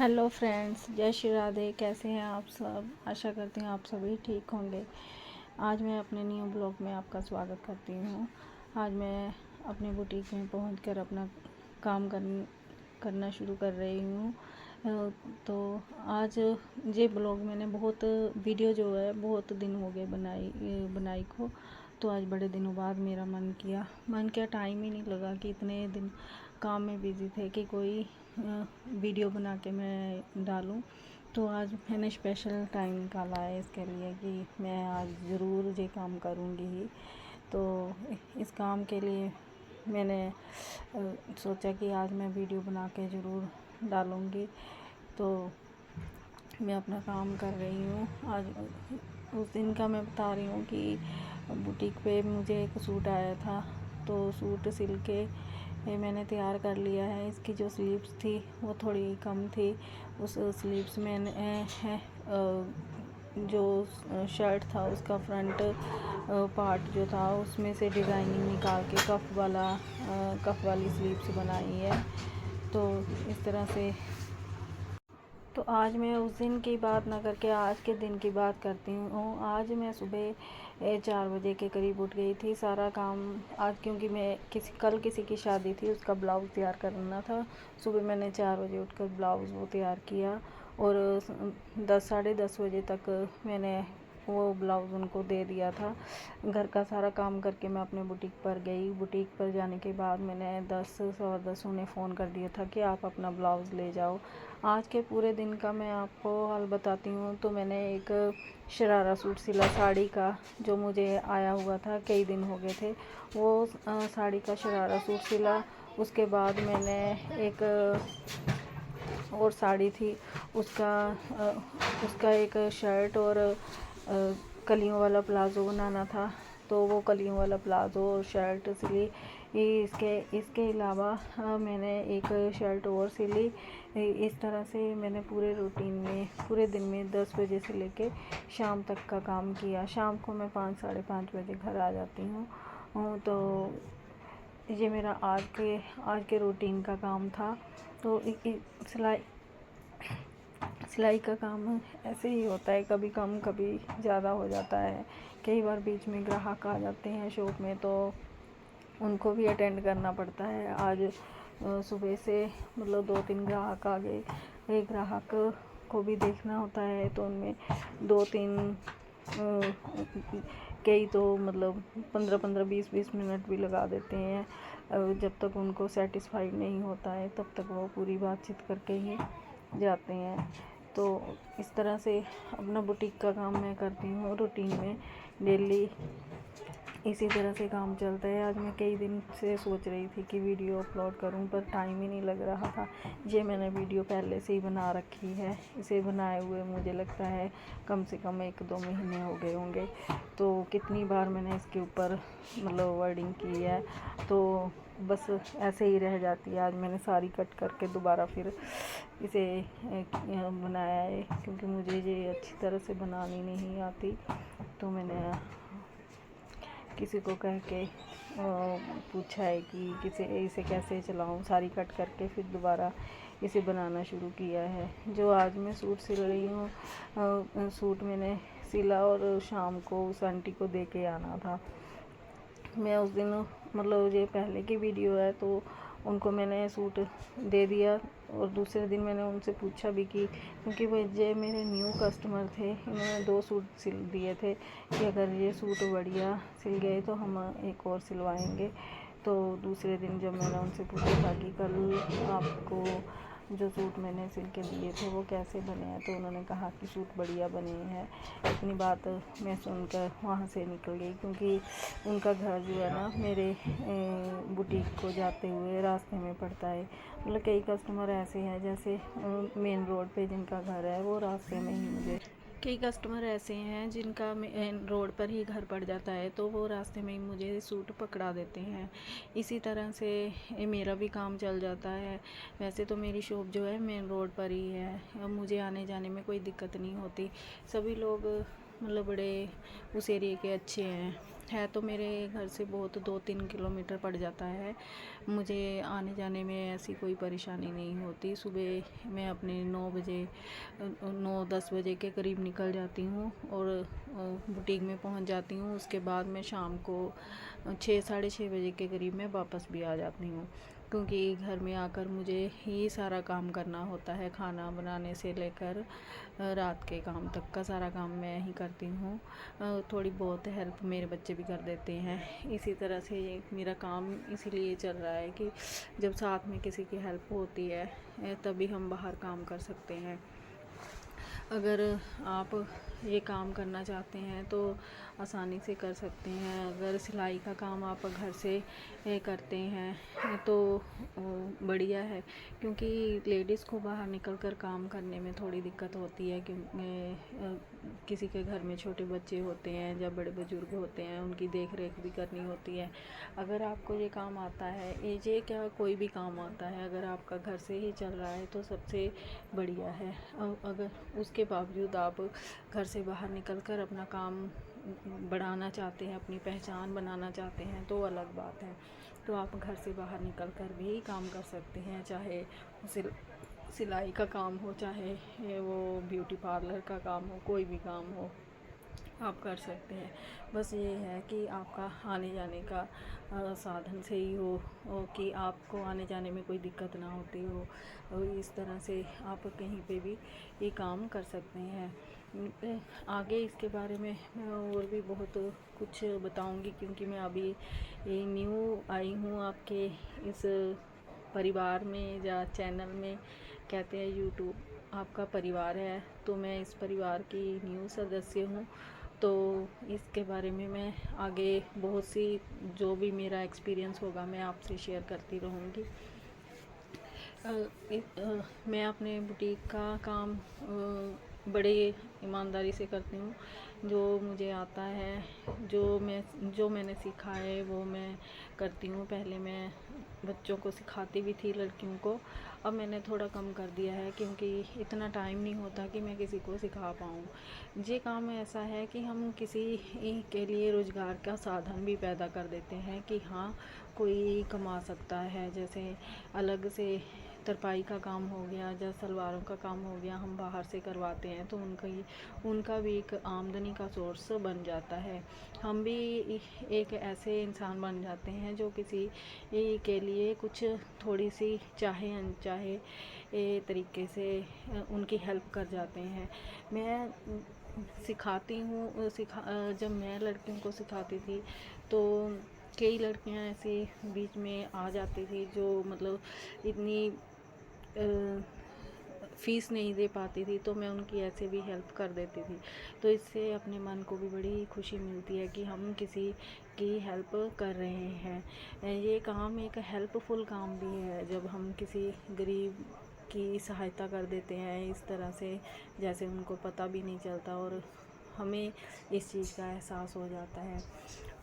Hello friends, जय श्री राधे। कैसे हैं आप सब? आशा करती हूँ आप सभी ठीक होंगे। आज मैं अपने न्यू ब्लॉग में आपका स्वागत करती हूँ। आज मैं अपने बुटीक में पहुंचकर अपना काम करना शुरू कर रही हूँ। तो आज ये ब्लॉग मैंने बहुत वीडियो जो है बहुत दिन हो गए बनाई को। तो आज बड़े दिनों बाद मेरा मन किया टाइम ही नहीं लगा कि इतने दिन काम में बिज़ी थे कि कोई वीडियो बना के मैं डालूं। तो आज मैंने स्पेशल टाइम निकाला है इसके लिए कि मैं आज ज़रूर ये काम करूँगी ही। तो इस काम के लिए मैंने सोचा कि आज मैं वीडियो बना के ज़रूर डालूँगी। तो मैं अपना काम कर रही हूँ। आज उस दिन का मैं बता रही हूँ कि बुटीक पे मुझे एक सूट आया था, तो सूट सिल के मैंने तैयार कर लिया है। इसकी जो स्लीव्स थी वो थोड़ी कम थी। उस स्लीव्स में जो शर्ट था उसका फ्रंट पार्ट जो था उसमें से डिज़ाइनिंग निकाल के कफ वाली स्लीव्स बनाई है। तो इस तरह से तो आज मैं उस दिन की बात ना करके आज के दिन की बात करती हूँ। आज मैं सुबह 4 बजे के करीब उठ गई थी। सारा काम आज, क्योंकि मैं कल किसी की शादी थी, उसका ब्लाउज़ तैयार करना था। सुबह मैंने 4 बजे उठकर ब्लाउज़ वो तैयार किया और 10 साढ़े 10 बजे तक मैंने वो ब्लाउज़ उनको दे दिया था। घर का सारा काम करके मैं अपने बुटीक पर गई। बुटीक पर जाने के बाद मैंने 10 सवा 10 उन्हें फ़ोन कर दिया था कि आप अपना ब्लाउज़ ले जाओ। आज के पूरे दिन का मैं आपको हाल बताती हूँ। तो मैंने एक शरारा सूट सिला साड़ी का, जो मुझे आया हुआ था, कई दिन हो गए थे। वो साड़ी का शरारा सूट सिला। उसके बाद मैंने एक और साड़ी थी, उसका एक शर्ट और कलियों वाला प्लाज़ो बनाना था। तो वो कलियों वाला प्लाज़ो और शर्ट सिली। इसके अलावा मैंने एक शर्ट और सिली। इस तरह से मैंने पूरे दिन में 10 बजे से लेके शाम तक का काम किया। शाम को मैं 5 साढ़े 5 बजे घर आ जाती हूँ। तो ये मेरा आज के रूटीन का काम था। तो सिलाई का काम ऐसे ही होता है, कभी कम कभी ज़्यादा हो जाता है। कई बार बीच में ग्राहक आ जाते हैं शॉप में, तो उनको भी अटेंड करना पड़ता है। आज सुबह से मतलब 2-3 ग्राहक आ गए। एक ग्राहक को भी देखना होता है, तो उनमें 2-3 कई तो मतलब 15-15 20-20 मिनट भी लगा देते हैं। जब तक उनको सेटिस्फाइड नहीं होता है तब तक वो पूरी बातचीत करके ही जाते हैं। तो इस तरह से अपना बुटीक का काम मैं करती हूँ रूटीन में डेली। इसी तरह से काम चलता है। आज मैं कई दिन से सोच रही थी कि वीडियो अपलोड करूं, पर टाइम ही नहीं लग रहा था। ये मैंने वीडियो पहले से ही बना रखी है। इसे बनाए हुए मुझे लगता है कम से कम 1-2 महीने हो गए होंगे। तो कितनी बार मैंने इसके ऊपर मतलब वर्डिंग की है, तो बस ऐसे ही रह जाती है। आज मैंने सारी कट करके दोबारा फिर इसे बनाया है, क्योंकि मुझे ये अच्छी तरह से बनानी नहीं आती। तो मैंने किसी को कह के पूछा है कि इसे कैसे चलाऊं। सारी कट करके फिर दोबारा इसे बनाना शुरू किया है। जो आज मैं सूट सिल रही हूँ, सूट मैंने सिला और शाम को उस आंटी को दे के आना था। मैं उस दिन मतलब ये पहले की वीडियो है, तो उनको मैंने सूट दे दिया और दूसरे दिन मैंने उनसे पूछा भी क्योंकि वो ये मेरे न्यू कस्टमर थे। इन्होंने 2 सूट सिल दिए थे कि अगर ये सूट बढ़िया सिल गए तो हम एक और सिलवाएंगे। तो दूसरे दिन जब मैंने उनसे पूछा था कि कल आपको जो सूट मैंने सिल के दिए थे वो कैसे बने हैं, तो उन्होंने कहा कि सूट बढ़िया बने हैं। इतनी बात मैं सुनकर वहाँ से निकल गई, क्योंकि उनका घर जो है ना मेरे बुटीक को जाते हुए रास्ते में पड़ता है। मतलब कई कस्टमर ऐसे हैं जैसे मेन रोड पे जिनका घर है वो रास्ते में ही मुझे कई कस्टमर ऐसे हैं जिनका मेन रोड पर ही घर पड़ जाता है, तो वो रास्ते में ही मुझे सूट पकड़ा देते हैं। इसी तरह से मेरा भी काम चल जाता है। वैसे तो मेरी शॉप जो है मेन रोड पर ही है, अब मुझे आने जाने में कोई दिक्कत नहीं होती। सभी लोग मतलब बड़े उस एरिया के अच्छे हैं। है तो मेरे घर से बहुत 2-3 किलोमीटर पड़ जाता है। मुझे आने जाने में ऐसी कोई परेशानी नहीं होती। सुबह मैं अपने 9-10 बजे के करीब निकल जाती हूँ और बुटीक में पहुँच जाती हूँ। उसके बाद मैं शाम को 6-6:30 बजे के करीब मैं वापस भी आ जाती हूँ, क्योंकि घर में आकर मुझे ही सारा काम करना होता है। खाना बनाने से लेकर रात के काम तक का सारा काम मैं ही करती हूँ। थोड़ी बहुत हेल्प मेरे बच्चे भी कर देते हैं। इसी तरह से ये मेरा काम इसीलिए चल रहा है कि जब साथ में किसी की हेल्प होती है तभी हम बाहर काम कर सकते हैं। अगर आप ये काम करना चाहते हैं तो आसानी से कर सकते हैं। अगर सिलाई का काम आप घर से करते हैं तो बढ़िया है, क्योंकि लेडीज़ को बाहर निकल कर काम करने में थोड़ी दिक्कत होती है, क्योंकि किसी के घर में छोटे बच्चे होते हैं या बड़े बुजुर्ग होते हैं, उनकी देख रेख भी करनी होती है। अगर आपको ये काम आता है, ये क्या कोई भी काम आता है, अगर आपका घर से ही चल रहा है तो सबसे बढ़िया है। अगर उसके बावजूद आप घर से बाहर निकलकर अपना काम बढ़ाना चाहते हैं, अपनी पहचान बनाना चाहते हैं तो अलग बात है। तो आप घर से बाहर निकलकर भी काम कर सकते हैं, चाहे सिलाई का काम हो, चाहे वो ब्यूटी पार्लर का काम हो, कोई भी काम हो आप कर सकते हैं। बस ये है कि आपका आने जाने का साधन सही हो कि आपको आने जाने में कोई दिक्कत ना होती हो। इस तरह से आप कहीं पे भी ये काम कर सकते हैं। आगे इसके बारे में मैं और भी बहुत कुछ बताऊंगी, क्योंकि मैं अभी ये न्यू आई हूँ आपके इस परिवार में या चैनल में। कहते हैं यूट्यूब आपका परिवार है, तो मैं इस परिवार की न्यू सदस्य हूँ। तो इसके बारे में मैं आगे बहुत सी जो भी मेरा एक्सपीरियंस होगा मैं आपसे शेयर करती रहूँगी। मैं अपने बुटीक का काम बड़े ईमानदारी से करती हूँ। जो मुझे आता है, जो मैंने सीखा है वो मैं करती हूँ। पहले मैं बच्चों को सिखाती भी थी, लड़कियों को। अब मैंने थोड़ा कम कर दिया है, क्योंकि इतना टाइम नहीं होता कि मैं किसी को सिखा पाऊँ। ये काम ऐसा है कि हम किसी के लिए रोज़गार का साधन भी पैदा कर देते हैं कि हाँ कोई कमा सकता है। जैसे अलग से तरपाई का काम हो गया या सलवारों का काम हो गया, हम बाहर से करवाते हैं तो उनका भी एक आमदनी का सोर्स बन जाता है। हम भी एक ऐसे इंसान बन जाते हैं जो किसी के लिए कुछ थोड़ी सी चाहे अनचाहे तरीके से उनकी हेल्प कर जाते हैं। मैं सिखाती हूँ जब मैं लड़कियों को सिखाती थी तो कई लड़कियां ऐसे बीच में आ जाती थी जो मतलब इतनी फ़ीस नहीं दे पाती थी, तो मैं उनकी ऐसे भी हेल्प कर देती थी। तो इससे अपने मन को भी बड़ी खुशी मिलती है कि हम किसी की हेल्प कर रहे हैं। ये काम एक हेल्पफुल काम भी है, जब हम किसी गरीब की सहायता कर देते हैं इस तरह से, जैसे उनको पता भी नहीं चलता और हमें इस चीज़ का एहसास हो जाता है।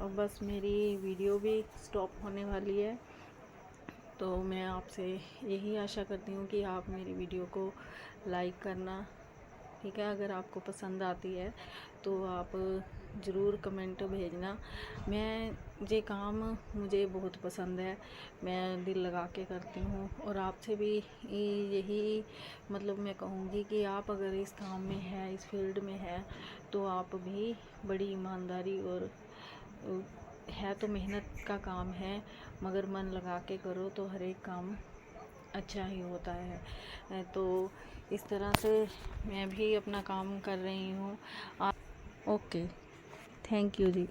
और बस मेरी वीडियो भी स्टॉप होने वाली है, तो मैं आपसे यही आशा करती हूँ कि आप मेरी वीडियो को लाइक करना, ठीक है। अगर आपको पसंद आती है तो आप ज़रूर कमेंट भेजना। ये काम मुझे बहुत पसंद है, मैं दिल लगा के करती हूँ। और आपसे भी यही मतलब मैं कहूँगी कि आप अगर इस काम में है, इस फील्ड में है, तो आप भी बड़ी ईमानदारी और है तो मेहनत का काम है, मगर मन लगा के करो तो हर एक काम अच्छा ही होता है। तो इस तरह से मैं भी अपना काम कर रही हूँ। Okay, thank you ji.